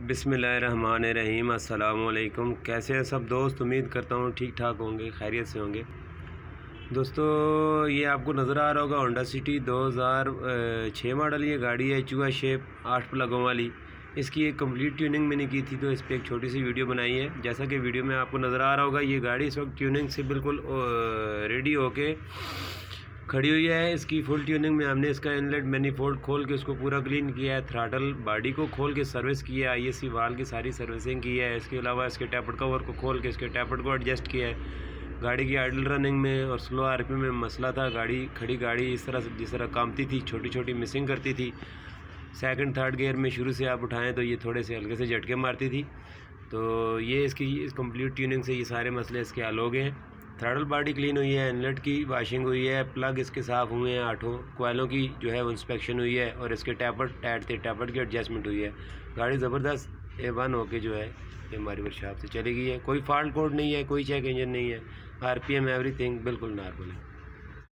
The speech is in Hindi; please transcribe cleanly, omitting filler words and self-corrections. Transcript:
बिस्मिल्लाहिर्रहमानिर्रहीम। अस्सलाम वालेकुम। कैसे हैं सब दोस्त? उम्मीद करता हूँ ठीक ठाक होंगे, खैरियत से होंगे। दोस्तों ये आपको नज़र आ रहा होगा होंडा सिटी 2006 मॉडल ये गाड़ी है, चूहा शेप 8 प्लगों वाली। इसकी एक कंप्लीट ट्यूनिंग मैंने की थी, तो इस पर एक छोटी सी वीडियो बनाई है। जैसा कि वीडियो में आपको नज़र आ रहा होगा, ये गाड़ी इस वक्त ट्यूनिंग से बिल्कुल रेडी होके खड़ी हुई है। इसकी फुल ट्यूनिंग में हमने इसका इनलेट मैनीफोल्ड खोल के उसको पूरा क्लीन किया है, थ्रॉटल बॉडी को खोल के सर्विस की है, आईएससी वाल की सारी सर्विसिंग की है। इसके अलावा इसके टैपट कवर को खोल के इसके टैपट को एडजस्ट किया है। गाड़ी की आइडल रनिंग में और स्लो आरपीएम में मसला था। खड़ी गाड़ी इस तरह जिस तरह कामती थी, छोटी छोटी मिसिंग करती थी। सेकंड थर्ड गियर में शुरू से आप उठाएं तो ये थोड़े से हल्के से झटके मारती थी। तो ये इसकी इस कंप्लीट ट्यूनिंग से ये सारे मसले इसके हल हो गए हैं। थ्रॉटल बॉडी क्लीन हुई है, इनलेट की वाशिंग हुई है, प्लग इसके साफ़ हुए हैं, 8 कोयलों की जो है वो इंस्पेक्शन हुई है, और इसके टैपट की एडजस्टमेंट हुई है। गाड़ी ज़बरदस्त A1 होके जो है ये हमारी वर्कशॉप से चली गई है। कोई फॉल्ट कोड नहीं है, कोई चेक इंजन नहीं है, आरपीएम एवरीथिंग बिल्कुल नॉर्मल है।